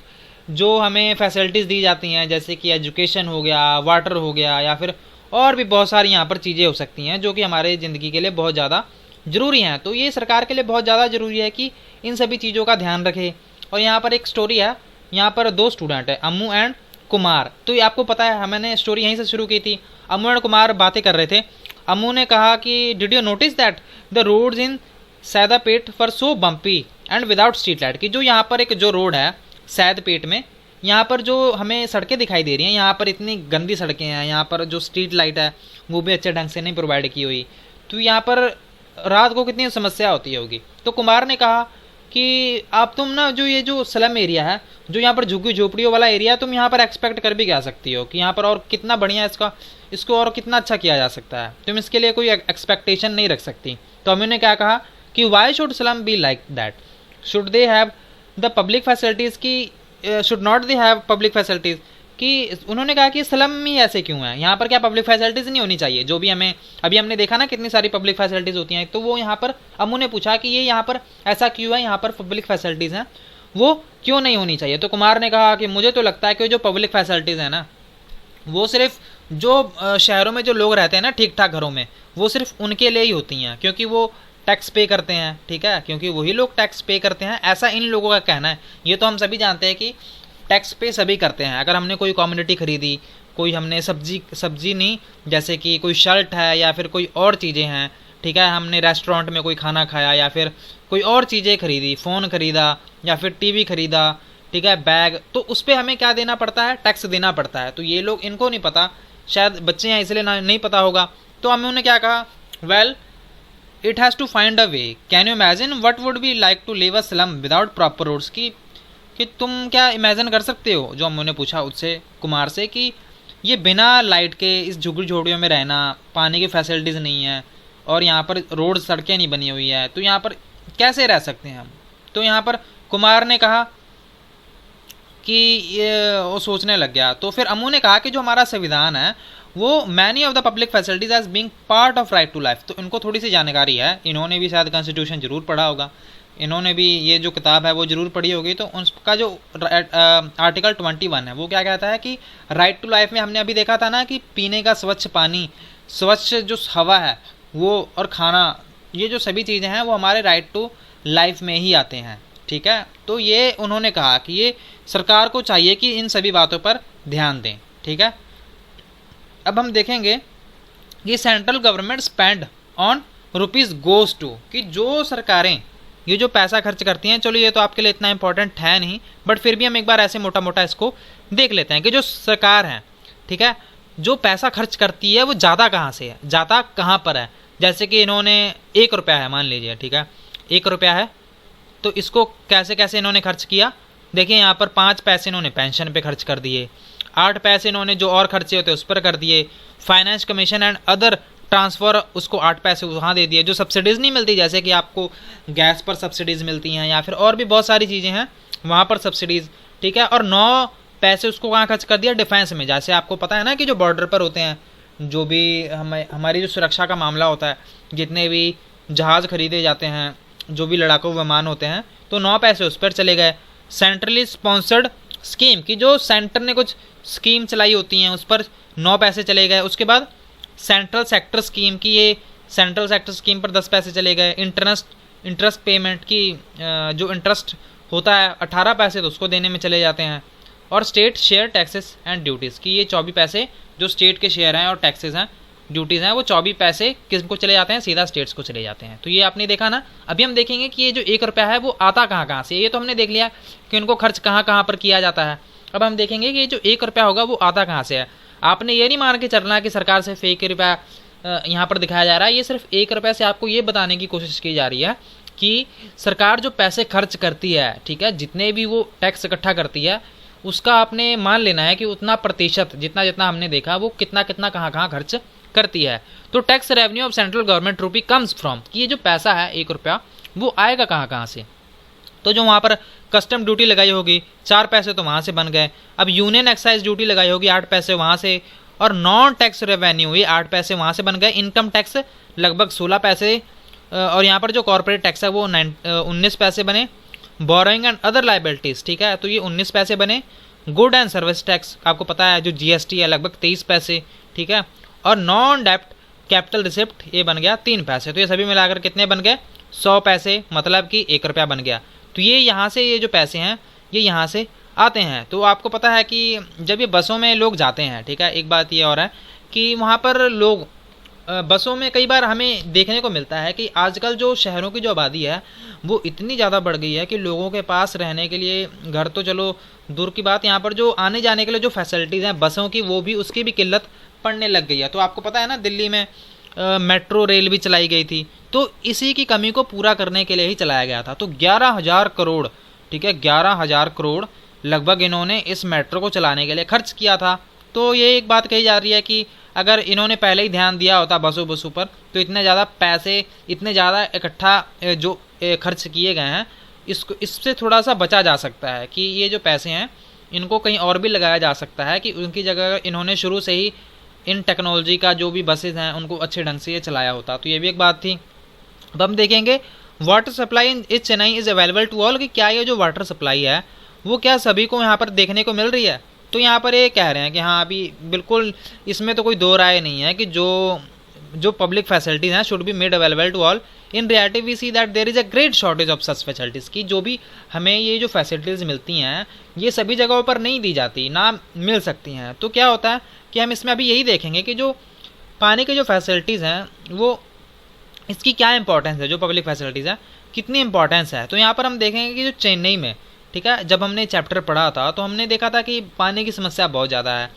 जो हमें फैसिलिटीज़ दी जाती हैं, जैसे कि एजुकेशन हो गया, वाटर हो गया, या फिर और भी बहुत सारी यहाँ पर चीज़ें हो सकती हैं जो कि हमारे ज़िंदगी के लिए बहुत ज़्यादा ज़रूरी हैं। तो ये सरकार के लिए बहुत ज़्यादा ज़रूरी है कि इन सभी चीज़ों का ध्यान रखे। और यहाँ पर एक स्टोरी है, यहाँ पर 2 स्टूडेंट है, अम्मू एंड कुमार। तो ये आपको पता है, मैंने स्टोरी यहीं से शुरू की थी। अम्मू एंड कुमार बातें कर रहे थे। अम्मू ने कहा कि did you notice that the roads in Saidapet for so bumpy and without street light, कि जो यहाँ पर एक जो रोड है सैदपेट में, यहाँ पर जो हमें सड़कें दिखाई दे रही हैं, यहाँ पर इतनी गंदी सड़कें हैं, यहाँ पर जो स्ट्रीट लाइट है वो भी अच्छे ढंग से नहीं प्रोवाइड की हुई, तो यहाँ पर रात को कितनी समस्या होती होगी। तो कुमार ने कहा कि आप तुम ना जो ये जो स्लम एरिया है, जो यहाँ पर झुग्गी झोपड़ियों वाला एरिया है, तुम यहाँ पर एक्सपेक्ट कर भी क्या सकती हो कि यहाँ पर और कितना बढ़िया इसको और कितना अच्छा किया जा सकता है, तुम इसके लिए कोई एक्सपेक्टेशन नहीं रख सकती। तो हमने क्या कहा कि why should slum be like that, should they have the public facilities की should not they have public facilities, कि उन्होंने कहा कि स्लम ही ऐसे क्यों है, यहाँ पर क्या पब्लिक फैसिलिटीज़ नहीं होनी चाहिए। जो भी हमें अभी हमने देखा ना कितनी सारी पब्लिक फैसिलिटीज़ होती हैं, तो वो यहाँ पर अम्मू ने पूछा कि ये यहाँ पर ऐसा क्यों है, यहाँ पर पब्लिक फैसिलिटीज़ हैं वो क्यों नहीं होनी चाहिए। तो कुमार ने कहा कि मुझे तो लगता है कि जो पब्लिक फैसिलिटीज़ हैं ना, वो सिर्फ जो शहरों में जो लोग रहते हैं ना ठीक ठाक घरों में, वो सिर्फ उनके लिए ही होती हैं, क्योंकि वो टैक्स पे करते हैं, ठीक है, क्योंकि वही लोग टैक्स पे करते हैं, ऐसा इन लोगों का कहना है। ये तो हम सभी जानते हैं कि टैक्स पे सभी करते हैं। अगर हमने कोई कम्युनिटी खरीदी, कोई हमने सब्जी नहीं, जैसे कि कोई शर्ट है या फिर कोई और चीज़ें हैं, ठीक है, हमने रेस्टोरेंट में कोई खाना खाया या फिर कोई और चीज़ें खरीदी, फ़ोन खरीदा या फिर टीवी खरीदा, ठीक है, बैग, तो उस पर हमें क्या देना पड़ता है, टैक्स देना पड़ता है। तो ये लोग, इनको नहीं पता, शायद बच्चे हैं इसलिए नहीं पता होगा। तो हमें उन्होंने क्या कहा, well it has to find a way, can you imagine what would be like to live a slum without proper roads, कि तुम क्या इमेजिन कर सकते हो, जो हमने पूछा उससे, कुमार से, कि ये बिना लाइट के इस झुग्गी झोपड़ियों में रहना, पानी की फैसिलिटीज़ नहीं है और यहाँ पर रोड सड़कें नहीं बनी हुई है, तो यहाँ पर कैसे रह सकते हैं हम। तो यहाँ पर कुमार ने कहा कि ये वो सोचने लग गया। तो फिर अम्मू ने कहा कि जो हमारा संविधान है वो many of the public facilities as being part of right to life, तो इनको थोड़ी सी जानकारी है, इन्होंने भी शायद कॉन्स्टिट्यूशन जरूर पढ़ा होगा, इन्होंने भी ये जो किताब है वो ज़रूर पढ़ी होगी। तो उसका जो आर्टिकल 21 है वो क्या कहता है कि राइट टू लाइफ में हमने अभी देखा था ना कि पीने का स्वच्छ पानी, स्वच्छ जो हवा है वो, और खाना, ये जो सभी चीज़ें हैं वो हमारे राइट टू लाइफ में ही आते हैं, ठीक है। तो ये उन्होंने कहा कि ये सरकार को चाहिए कि इन सभी बातों पर ध्यान दें, ठीक है। अब हम देखेंगे कि central government spend on rupees goes to, कि जो सरकारें ये जो पैसा खर्च करती हैं, चलो ये तो आपके लिए इतना इंपॉर्टेंट है नहीं, बट फिर भी हम एक बार ऐसे मोटा मोटा इसको देख लेते हैं कि जो सरकार है, ठीक है, जो पैसा खर्च करती है वो ज़्यादा कहाँ से है, ज़्यादा कहाँ पर है। जैसे कि इन्होंने 1 रुपया है मान लीजिए, ठीक है, 1 रुपया है, तो इसको कैसे कैसे इन्होंने खर्च किया, देखिए यहाँ पर 5 पैसे इन्होंने पेंशन पे खर्च कर दिए, 8 पैसे इन्होंने जो और खर्चे होते हैं उस पर कर दिए, finance commission and other transfer उसको 8 पैसे वहाँ दे दिए। जो सब्सिडीज़ नहीं मिलती, जैसे कि आपको गैस पर सब्सिडीज़ मिलती हैं या फिर और भी बहुत सारी चीज़ें हैं वहाँ पर सब्सिडीज़, ठीक है, और 9 पैसे उसको वहाँ खर्च कर दिया डिफेंस में। जैसे आपको पता है ना कि जो बॉर्डर पर होते हैं, जो भी हमारी जो सुरक्षा का मामला होता है, जितने भी जहाज़ खरीदे जाते हैं, जो भी लड़ाकू विमान होते हैं, तो 9 पैसे उस पर चले गए। सेंट्रली स्पॉन्सर्ड स्कीम की जो सेंटर ने कुछ स्कीम चलाई होती हैं उस पर 9 पैसे चले गए। उसके बाद सेंट्रल सेक्टर स्कीम की, ये सेंट्रल सेक्टर स्कीम पर 10 पैसे चले गए। इंटरेस्ट पेमेंट की जो इंटरेस्ट होता है 18 पैसे तो उसको देने में चले जाते हैं। और state share taxes and duties की ये 24 पैसे जो स्टेट के शेयर हैं और टैक्सेस हैं ड्यूटीज़ हैं वो 24 पैसे किसको चले जाते हैं, सीधा स्टेट्स को चले जाते हैं। तो ये आपने देखा ना। अभी हम देखेंगे कि ये जो 1 रुपया है वो आता कहाँ कहाँ से। ये तो हमने देख लिया कि उनको खर्च कहाँ कहाँ पर किया जाता है। अब हम देखेंगे कि ये जो 1 रुपया होगा वो आता कहाँ से है। आपने ये नहीं मान के चलना कि सरकार से फेक रुपया यहाँ पर दिखाया जा रहा है। ये सिर्फ 1 रुपये से आपको ये बताने की कोशिश की जा रही है कि सरकार जो पैसे खर्च करती है, ठीक है, जितने भी वो टैक्स इकट्ठा करती है उसका आपने मान लेना है कि उतना प्रतिशत जितना जितना हमने देखा वो कितना कितना कहाँ कहाँ खर्च करती है। तो tax revenue of central government रूपी कम्स फ्रॉम, कि ये जो पैसा है 1 रुपया वो आएगा कहाँ कहाँ से। तो जो वहाँ पर कस्टम ड्यूटी लगाई होगी 4 पैसे तो वहाँ से बन गए। अब यूनियन एक्साइज ड्यूटी लगाई होगी 8 पैसे वहाँ से, और नॉन टैक्स रेवेन्यू ये 8 पैसे वहाँ से बन गए। इनकम टैक्स लगभग 16 पैसे, और यहाँ पर जो कॉर्पोरेट टैक्स है वो 19 पैसे बने। बोरोइंग एंड अदर लाइबिलिटीज़, ठीक है, तो ये 19 पैसे बने। गुड एंड सर्विस टैक्स आपको पता है जो जीएसटी है लगभग 23 पैसे, ठीक है, और नॉन डेप्ट कैपिटल रिसिप्ट ये बन गया 3 पैसे। तो ये सभी मिलाकर कितने बन गए, 100 पैसे, मतलब कि 1 रुपया बन गया। तो ये यहाँ से ये जो पैसे हैं ये यहाँ से आते हैं। तो आपको पता है कि जब ये बसों में लोग जाते हैं, ठीक है, एक बात ये और है कि वहाँ पर लोग बसों में कई बार हमें देखने को मिलता है कि आजकल जो शहरों की जो आबादी है वो इतनी ज़्यादा बढ़ गई है कि लोगों के पास रहने के लिए घर तो चलो दूर की बात, यहाँ पर जो आने जाने के लिए जो फैसिलिटीज़ हैं बसों की वो भी उसकी भी किल्लत पड़ने लग गई है। तो आपको पता है ना दिल्ली में मेट्रो रेल भी चलाई गई थी, तो इसी की कमी को पूरा करने के लिए ही चलाया गया था। तो 11,000 करोड़, ठीक है, 11,000 करोड़ लगभग इन्होंने इस मेट्रो को चलाने के लिए खर्च किया था। तो ये एक बात कही जा रही है कि अगर इन्होंने पहले ही ध्यान दिया होता बसों पर तो इतने ज़्यादा पैसे, इतने ज़्यादा इकट्ठा जो खर्च किए गए हैं इससे थोड़ा सा बचा जा सकता है कि ये जो पैसे हैं इनको कहीं और भी लगाया जा सकता है, कि उनकी जगह इन्होंने शुरू से ही इन टेक्नोलॉजी का जो भी बसेज हैं उनको अच्छे ढंग से ये चलाया होता। तो ये भी एक बात थी। अब हम देखेंगे water supply in Chennai is available to all, कि क्या ये जो वाटर सप्लाई है वो क्या सभी को यहाँ पर देखने को मिल रही है। तो यहाँ पर ये कह रहे हैं कि हाँ अभी बिल्कुल इसमें तो कोई दो राय नहीं है कि जो पब्लिक फैसिलिटीज़ हैं should be made available to all. In reality we see that there is a great shortage of such facilities, की जो भी हमें ये जो फैसिलिटीज़ मिलती हैं ये सभी जगहों पर नहीं दी जाती, ना मिल सकती हैं। तो क्या होता है कि हम इसमें अभी यही देखेंगे कि जो पानी की जो फैसिलिटीज़ हैं वो इसकी क्या इंपॉर्टेंस है, जो पब्लिक फैसिलिटीज़ है कितनी इंपॉर्टेंस है। तो यहाँ पर हम देखेंगे कि जो चेन्नई में, ठीक है, जब हमने चैप्टर पढ़ा था तो हमने देखा था कि पानी की समस्या बहुत ज़्यादा है।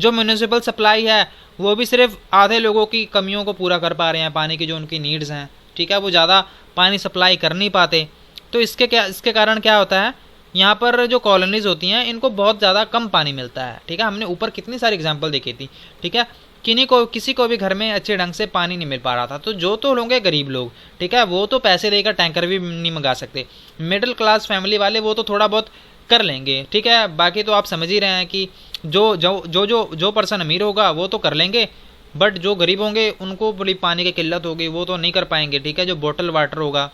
जो म्यूनिसिपल सप्लाई है वो भी सिर्फ आधे लोगों की कमियों को पूरा कर पा रहे हैं, पानी की जो उनकी नीड्स हैं, ठीक है, वो ज़्यादा पानी सप्लाई कर नहीं पाते। तो इसके कारण क्या होता है, यहाँ पर जो कॉलोनीज़ होती हैं इनको बहुत ज़्यादा कम पानी मिलता है, ठीक है। हमने ऊपर कितनी सारी एग्जाम्पल देखी थी, ठीक है, किसी को भी घर में अच्छे ढंग से पानी नहीं मिल पा रहा था। तो जो तो होंगे गरीब लोग, ठीक है, वो तो पैसे देकर टैंकर भी नहीं मंगा सकते। मिडिल क्लास फैमिली वाले वो तो थोड़ा बहुत कर लेंगे, ठीक है, बाकी तो आप समझ ही रहे हैं कि जो पर्सन अमीर होगा वो तो कर लेंगे, बट जो गरीब होंगे उनको बड़ी पानी की किल्लत होगी, वो तो नहीं कर पाएंगे, ठीक है। जो बोतल वाटर होगा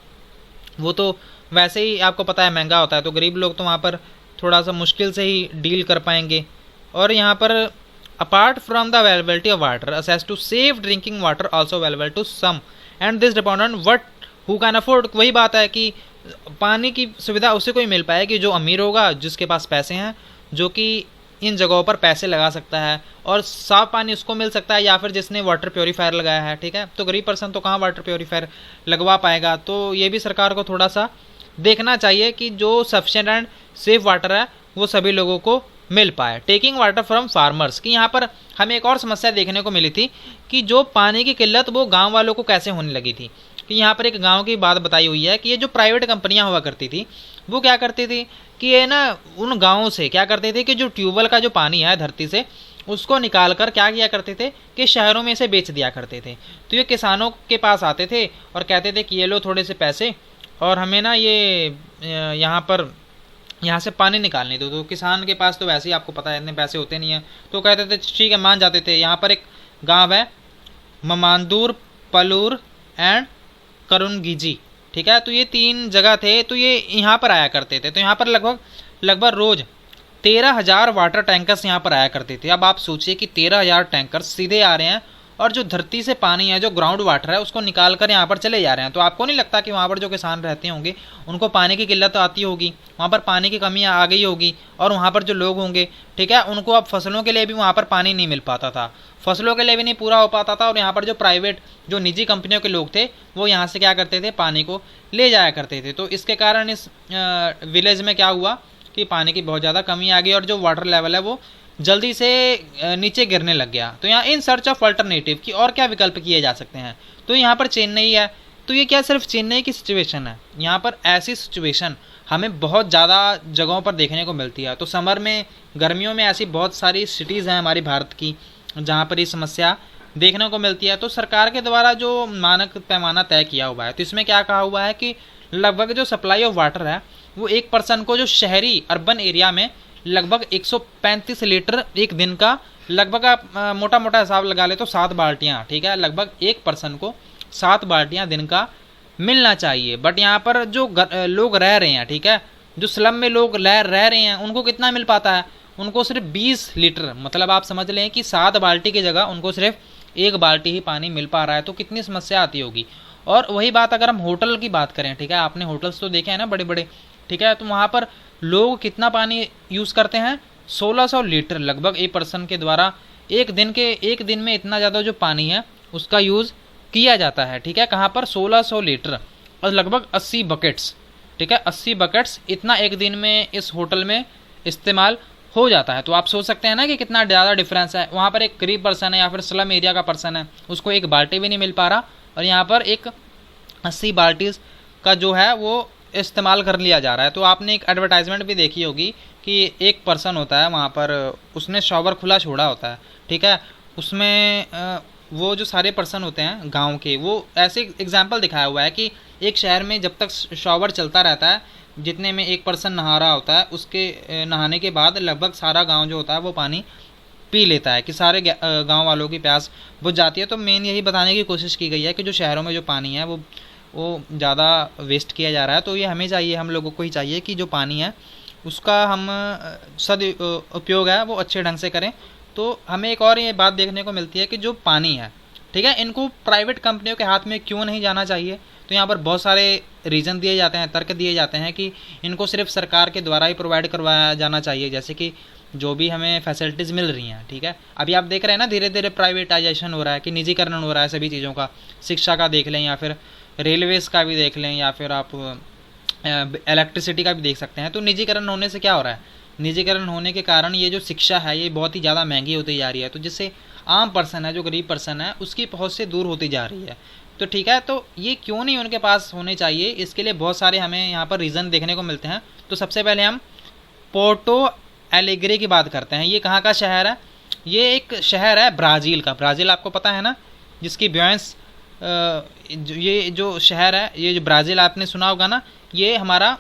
वो तो वैसे ही आपको पता है महंगा होता है, तो गरीब लोग तो वहाँ पर थोड़ा सा मुश्किल से ही डील कर पाएंगे। और यहाँ पर apart from the availability of water access to safe drinking water also available to some and this depend on what who can afford. वही बात है कि पानी की सुविधा उसे कोई मिल पाएगी जो अमीर होगा, जिसके पास पैसे हैं, जो कि इन जगहों पर पैसे लगा सकता है, और साफ़ पानी उसको मिल सकता है, या फिर जिसने वाटर प्योरीफायर लगाया है, ठीक है। तो गरीब पर्सन तो कहाँ वाटर प्योरीफायर लगवा पाएगा। तो ये भी सरकार को थोड़ा सा देखना चाहिए कि जो सफिशिएंट एंड सेफ वाटर है वो सभी लोगों को मिल पाए। टेकिंग वाटर फ्रॉम फार्मर्स, कि यहाँ पर हमें एक और समस्या देखने को मिली थी कि जो पानी की किल्लत वो गांव वालों को कैसे होने लगी थी। कि यहाँ पर एक गांव की बात बताई हुई है कि ये जो प्राइवेट कंपनियाँ हुआ करती थी वो क्या करती थी कि ये ना उन गाँवों से क्या करते थे कि जो ट्यूबवेल का जो पानी है धरती से उसको निकाल कर क्या किया करते थे कि शहरों में इसे बेच दिया करते थे। तो ये किसानों के पास आते थे और कहते थे कि ये लो थोड़े से पैसे और हमें ना ये यहाँ से पानी निकालने दो। तो किसान के पास तो वैसे ही आपको पता है इतने पैसे होते नहीं हैं, तो कहते थे ठीक है मान जाते थे। यहाँ पर एक गांव है ममांदूर, पलूर एंड करुणगिजी, ठीक है, तो ये 3 जगह थे। तो ये यहाँ पर आया करते थे। तो यहाँ पर लगभग रोज़ 13,000 वाटर टैंकर्स यहाँ पर आया करते थे। अब आप सोचिए कि 13,000 टैंकर्स सीधे आ रहे हैं और जो धरती से पानी है, जो ग्राउंड वाटर है, उसको निकाल कर यहाँ पर चले जा रहे हैं। तो आपको नहीं लगता कि वहाँ पर जो किसान रहते होंगे उनको पानी की किल्लत आती होगी, वहाँ पर पानी की कमी आ गई होगी, और वहाँ पर जो लोग होंगे, ठीक है, उनको अब फसलों के लिए भी वहाँ पर पानी नहीं मिल पाता था, फसलों के लिए भी नहीं पूरा हो पाता था। और यहाँ पर जो प्राइवेट, जो निजी कंपनियों के लोग थे, वो यहाँ से क्या करते थे, पानी को ले जाया करते थे। तो इसके कारण इस विलेज में क्या हुआ कि पानी की बहुत ज़्यादा कमी आ गई और जो वाटर लेवल है वो जल्दी से नीचे गिरने लग गया। तो यहाँ इन सर्च ऑफ अल्टरनेटिव कि और क्या विकल्प किए जा सकते हैं। तो यहाँ पर चेन्नई है, तो ये क्या सिर्फ चेन्नई की सिचुएशन है, यहाँ पर ऐसी सिचुएशन हमें बहुत ज़्यादा जगहों पर देखने को मिलती है। तो समर में, गर्मियों में ऐसी बहुत सारी सिटीज़ हैं हमारी भारत की जहाँ पर ये समस्या देखने को मिलती है। तो सरकार के द्वारा जो मानक पैमाना तय किया हुआ है, तो इसमें क्या कहा हुआ है कि लगभग जो सप्लाई ऑफ वाटर है वो एक पर्सन को, जो शहरी अर्बन एरिया में लगभग 135 लीटर एक दिन का, लगभग आप मोटा मोटा हिसाब लगा ले तो 7 बाल्टियाँ, ठीक है, लगभग एक पर्सन को 7 बाल्टियाँ दिन का मिलना चाहिए। बट यहाँ पर जो लोग रह रहे हैं, ठीक है, जो स्लम में लोग रह रहे हैं, उनको कितना मिल पाता है, उनको सिर्फ 20 लीटर, मतलब आप समझ लें कि 7 बाल्टी की जगह उनको सिर्फ 1 बाल्टी ही पानी मिल पा रहा है। तो कितनी समस्या आती होगी। और वही बात अगर हम होटल की बात करें, ठीक है, आपने होटल्स तो देखे हैं ना बड़े बड़े, ठीक है, तो वहाँ पर लोग कितना पानी यूज़ करते हैं, 1600 लीटर लगभग एक पर्सन के द्वारा एक दिन में इतना ज़्यादा जो पानी है उसका यूज़ किया जाता है, ठीक है। कहाँ पर 1600 लीटर और लगभग 80 बकेट्स, ठीक है, 80 बकेट्स इतना एक दिन में इस होटल में इस्तेमाल हो जाता है। तो आप सोच सकते हैं ना कि कितना ज़्यादा डिफरेंस है। वहाँ पर एक गरीब पर्सन है या फिर स्लम एरिया का पर्सन है, उसको 1 बाल्टी भी नहीं मिल पा रहा, और यहाँ पर एक 80 बाल्टीज का जो है वो इस्तेमाल कर लिया जा रहा है। तो आपने एक एडवर्टाइजमेंट भी देखी होगी कि एक पर्सन होता है वहाँ पर, उसने शॉवर खुला छोड़ा होता है, ठीक है, उसमें वो जो सारे पर्सन होते हैं गांव के, वो ऐसे एग्जांपल दिखाया हुआ है कि एक शहर में जब तक शॉवर चलता रहता है, जितने में एक पर्सन नहा रहा होता है, उसके नहाने के बाद लगभग सारा गाँव जो होता है वो पानी पी लेता है, कि सारे गांव वालों की प्यास बुझ जाती है। तो मेन यही बताने की कोशिश की गई है कि जो शहरों में जो पानी है वो ज़्यादा वेस्ट किया जा रहा है। तो ये हमें चाहिए, हम लोगों को ही चाहिए कि जो पानी है उसका हम उपयोग है वो अच्छे ढंग से करें। तो हमें एक और ये बात देखने को मिलती है कि जो पानी है, ठीक है, इनको प्राइवेट कंपनियों के हाथ में क्यों नहीं जाना चाहिए। तो यहाँ पर बहुत सारे रीज़न दिए जाते हैं, तर्क दिए जाते हैं कि इनको सिर्फ सरकार के द्वारा ही प्रोवाइड करवाया जाना चाहिए। जैसे कि जो भी हमें फैसिलिटीज़ मिल रही हैं, ठीक है, अभी आप देख रहे हैं ना धीरे धीरे प्राइवेटाइजेशन हो रहा है, कि निजीकरण हो रहा है सभी चीज़ों का, शिक्षा का देख लें या फिर रेलवेज़ का भी देख लें या फिर आप इलेक्ट्रिसिटी का भी देख सकते हैं। तो निजीकरण होने से क्या हो रहा है, निजीकरण होने के कारण ये जो शिक्षा है ये बहुत ही ज़्यादा महंगी होती जा रही है। तो जिससे आम पर्सन है, जो गरीब पर्सन है, उसकी पहुंच से दूर होती जा रही है। तो ठीक है, तो ये क्यों नहीं उनके पास होने चाहिए, इसके लिए बहुत सारे हमें यहाँ पर रीज़न देखने को मिलते हैं। तो सबसे पहले हम पोर्टो एलेग्रे की बात करते हैं। ये कहाँ का शहर है, ये एक शहर है ब्राज़ील का। ब्राज़ील आपको पता है ना, जिसकी ब्यूएंस, ये जो शहर है, ये जो ब्राज़ील आपने सुना होगा ना, ये हमारा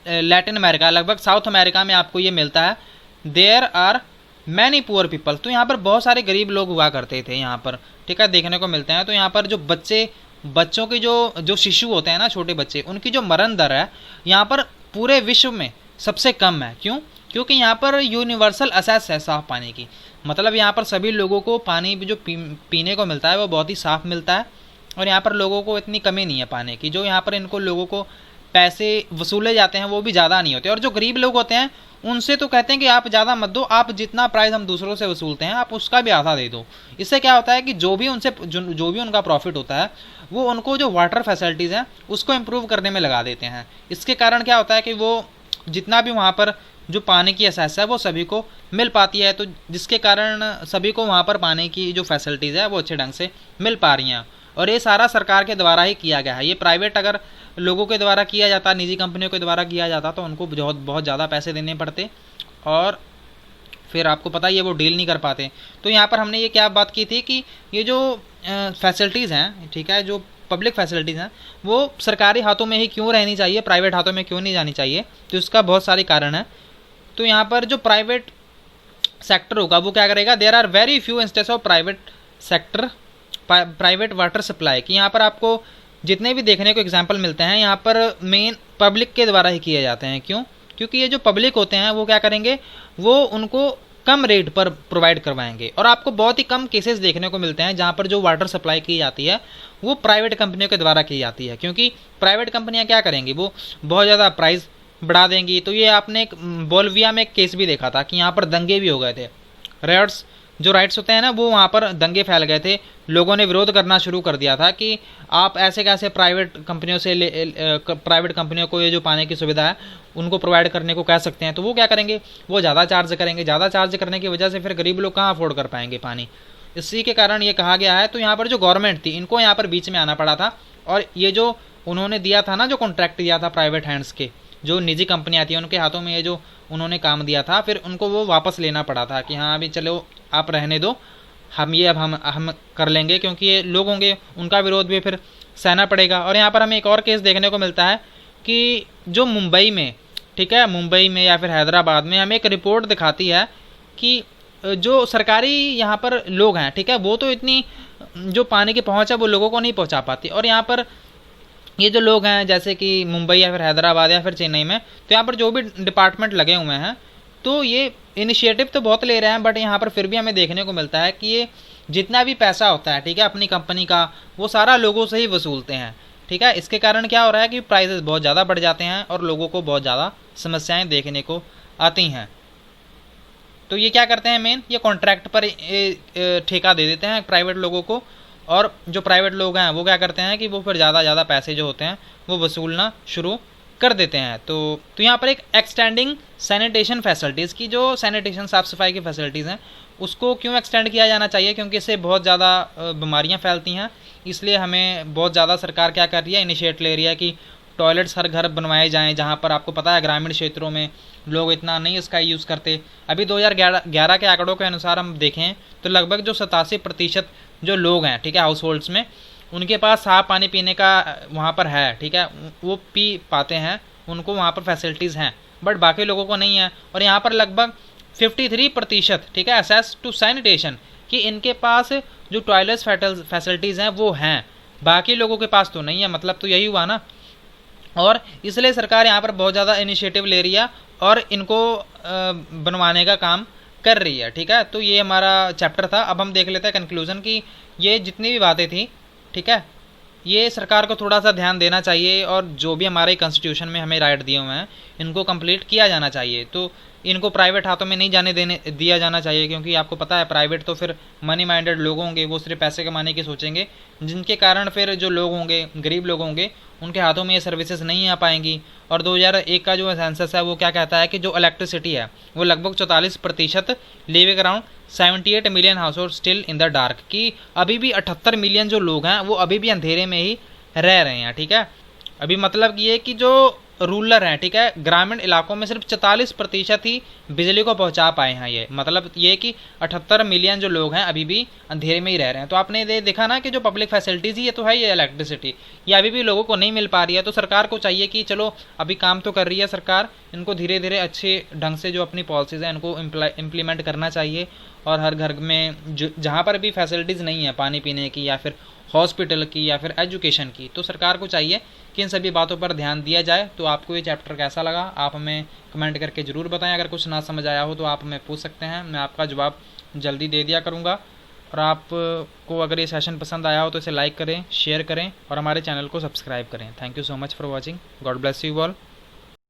लैटिन अमेरिका, लगभग साउथ अमेरिका में आपको ये मिलता है। There are many poor people, तो यहाँ पर बहुत सारे गरीब लोग हुआ करते थे यहाँ पर, ठीक है, देखने को मिलते हैं। तो यहाँ पर जो बच्चों की जो शिशु होते हैं ना, छोटे बच्चे, उनकी जो मरण दर है यहाँ पर पूरे विश्व में सबसे कम है। क्यों? क्योंकि यहाँ पर यूनिवर्सल एक्सेस है साफ़ पानी की, मतलब यहाँ पर सभी लोगों को पानी जो पीने को मिलता है वो बहुत ही साफ़ मिलता है, और यहाँ पर लोगों को इतनी कमी नहीं है पानी की। जो यहाँ पर इनको लोगों को पैसे वसूले जाते हैं वो भी ज़्यादा नहीं होते, और जो गरीब लोग होते हैं उनसे तो कहते हैं कि आप ज़्यादा मत दो, आप जितना प्राइस हम दूसरों से वसूलते हैं आप उसका भी आधा दे दो। इससे क्या होता है कि जो भी उनका प्रॉफिट होता है वो उनको जो वाटर फैसिलिटीज़ हैं उसको इम्प्रूव करने में लगा देते हैं। इसके कारण क्या होता है कि वो जितना भी वहाँ पर जो पानी की एक्सेस है वो सभी को मिल पाती है, तो जिसके कारण सभी को वहाँ पर पानी की जो फैसिलिटीज़ है वो अच्छे ढंग से मिल पा रही हैं। और ये सारा सरकार के द्वारा ही किया गया है। ये प्राइवेट अगर लोगों के द्वारा किया जाता, निजी कंपनियों के द्वारा किया जाता, तो उनको बहुत ज़्यादा पैसे देने पड़ते और फिर आपको पता ही है वो डील नहीं कर पाते। तो यहाँ पर हमने ये क्या बात की थी कि ये जो फैसिलिटीज़ हैं, ठीक है, जो पब्लिक फैसिलिटीज़ हैं वो सरकारी हाथों में ही क्यों रहनी चाहिए, प्राइवेट हाथों में क्यों नहीं जानी चाहिए। तो इसका बहुत सारे कारण है। तो यहाँ पर जो प्राइवेट सेक्टर होगा वो क्या करेगा, there are very few instance of private water supply की। यहाँ पर आपको जितने भी देखने को एग्जांपल मिलते हैं यहाँ पर मेन पब्लिक के द्वारा ही किए जाते हैं। क्यों? क्योंकि ये जो पब्लिक होते हैं वो क्या करेंगे, वो उनको कम रेट पर प्रोवाइड करवाएंगे। और आपको बहुत ही कम केसेस देखने को मिलते हैं जहाँ पर जो वाटर सप्लाई की जाती है वो प्राइवेट कंपनियों के द्वारा की जाती है, क्योंकि प्राइवेट कंपनियाँ क्या करेंगी, वो बहुत ज़्यादा प्राइस बढ़ा देंगी। तो ये आपने एक बोल्विया में एक केस भी देखा था कि यहाँ पर दंगे भी हो गए थे। राइट्स जो राइट्स होते हैं ना, वो वहाँ पर दंगे फैल गए थे, लोगों ने विरोध करना शुरू कर दिया था कि आप ऐसे कैसे प्राइवेट कंपनियों से प्राइवेट कंपनियों को ये जो पानी की सुविधा है उनको प्रोवाइड करने को कह सकते हैं। तो वो क्या करेंगे, वो ज़्यादा चार्ज करेंगे। ज़्यादा चार्ज करने की वजह से फिर गरीब लोग कहाँ अफोर्ड कर पाएंगे पानी, इसी के कारण ये कहा गया है। तो यहाँ पर जो गवर्नमेंट थी, इनको यहाँ पर बीच में आना पड़ा था, और ये जो उन्होंने दिया था ना, जो कॉन्ट्रैक्ट दिया था प्राइवेट हैंड्स के, जो निजी कंपनियाँ थी उनके हाथों में ये जो उन्होंने काम दिया था, फिर उनको वो वापस लेना पड़ा था कि हाँ अभी चलो आप रहने दो, हम ये अब हम कर लेंगे, क्योंकि ये लोग होंगे उनका विरोध भी फिर सहना पड़ेगा। और यहाँ पर हमें एक और केस देखने को मिलता है कि जो मुंबई में, ठीक है, मुंबई में या फिर हैदराबाद में हमें एक रिपोर्ट दिखाती है कि जो सरकारी यहाँ पर लोग हैं, ठीक है, वो तो इतनी जो पानी की पहुँच है वो लोगों को नहीं पहुँचा पाती। और यहाँ पर ये जो लोग हैं जैसे कि मुंबई या फिर हैदराबाद या फिर चेन्नई में, तो यहाँ पर जो भी डिपार्टमेंट लगे हुए हैं तो ये इनिशिएटिव तो बहुत ले रहे हैं, बट यहाँ पर फिर भी हमें देखने को मिलता है कि ये जितना भी पैसा होता है, ठीक है, अपनी कंपनी का, वो सारा लोगों से ही वसूलते हैं। ठीक है, इसके कारण क्या हो रहा है कि प्राइसेस बहुत ज़्यादा बढ़ जाते हैं और लोगों को बहुत ज़्यादा समस्याएं देखने को आती हैं। तो ये क्या करते हैं, मेन ये कॉन्ट्रैक्ट पर ठेका दे देते हैं प्राइवेट लोगों को, और जो प्राइवेट लोग हैं वो क्या करते हैं कि वो फिर ज़्यादा पैसे जो होते हैं वो वसूलना शुरू कर देते हैं। तो यहाँ पर एक एक्सटेंडिंग सैनिटेशन फैसिलिटीज़ की, जो सैनिटेशन साफ़ सफाई की फैसिलिटीज़ हैं उसको क्यों एक्सटेंड किया जाना चाहिए, क्योंकि इससे बहुत ज़्यादा बीमारियाँ फैलती हैं। इसलिए हमें बहुत ज़्यादा सरकार क्या कर रही है, इनिशिएट ले रही है कि टॉयलेट्स हर घर बनवाए जाएं, जहाँ पर आपको पता है ग्रामीण क्षेत्रों में लोग इतना नहीं इसका यूज़ करते। अभी 2011 के आंकड़ों के अनुसार हम देखें तो लगभग जो 87% जो लोग हैं, ठीक है, हाउस होल्ड्स में, उनके पास साफ पानी पीने का वहाँ पर है, ठीक है, वो पी पाते हैं, उनको वहाँ पर फैसिलिटीज़ हैं, बट बाकी लोगों को नहीं है। और यहाँ पर लगभग 53%, ठीक है, एक्सेस टू सैनिटेशन, कि इनके पास जो टॉयलेट्स फैसिलिटीज़ हैं वो हैं, बाकी लोगों के पास तो नहीं है। मतलब तो यही हुआ ना, और इसलिए सरकार यहाँ पर बहुत ज़्यादा इनिशिएटिव ले रही है और इनको बनवाने का काम कर रही है। ठीक है, तो ये हमारा चैप्टर था। अब हम देख लेते हैं कंक्लूजन की ये जितनी भी बातें थी, ठीक है, ये सरकार को थोड़ा सा ध्यान देना चाहिए, और जो भी हमारे कॉन्स्टिट्यूशन में हमें राइट दिए हुए हैं इनको कंप्लीट किया जाना चाहिए। तो इनको प्राइवेट हाथों में नहीं जाने दिया जाना चाहिए, क्योंकि आपको पता है प्राइवेट तो फिर मनी माइंडेड लोग होंगे, वो सिर्फ पैसे कमाने की सोचेंगे, जिनके कारण फिर जो लोग होंगे, गरीब लोग होंगे, उनके हाथों में ये सर्विसेज नहीं आ पाएंगी। और 2001 का जो सेंसस है वो क्या कहता है कि जो इलेक्ट्रिसिटी है वो लगभग 44%, living around 78 million house hold still in the dark, कि अभी भी 78 मिलियन जो लोग हैं वो अभी भी अंधेरे में ही रह रहे हैं। ठीक है, अभी मतलब ये कि जो रूरल हैं, ठीक है, ग्रामीण इलाकों में सिर्फ 44% ही बिजली को पहुंचा पाए हैं। ये मतलब ये कि 78 मिलियन जो लोग हैं अभी भी अंधेरे में ही रह रहे हैं। तो आपने देखा ना कि जो पब्लिक फैसिलिटीज़ ये तो है, ये इलेक्ट्रिसिटी ये अभी भी लोगों को नहीं मिल पा रही है। तो सरकार को चाहिए कि चलो अभी काम तो कर रही है सरकार, इनको धीरे धीरे अच्छे ढंग से जो अपनी पॉलिसीज़ हैं इनको इम्प्लीमेंट करना चाहिए, और हर घर में जहाँ पर भी फैसिलिटीज़ नहीं है पानी पीने की या फिर हॉस्पिटल की या फिर एजुकेशन की, तो सरकार को चाहिए कि इन सभी बातों पर ध्यान दिया जाए। तो आपको ये चैप्टर कैसा लगा आप हमें कमेंट करके ज़रूर बताएं। अगर कुछ ना समझ आया हो तो आप हमें पूछ सकते हैं, मैं आपका जवाब जल्दी दे दिया करूँगा। और आपको अगर ये सेशन पसंद आया हो तो इसे लाइक करें, शेयर करें और हमारे चैनल को सब्सक्राइब करें। Thank you so much for watching. God bless you all.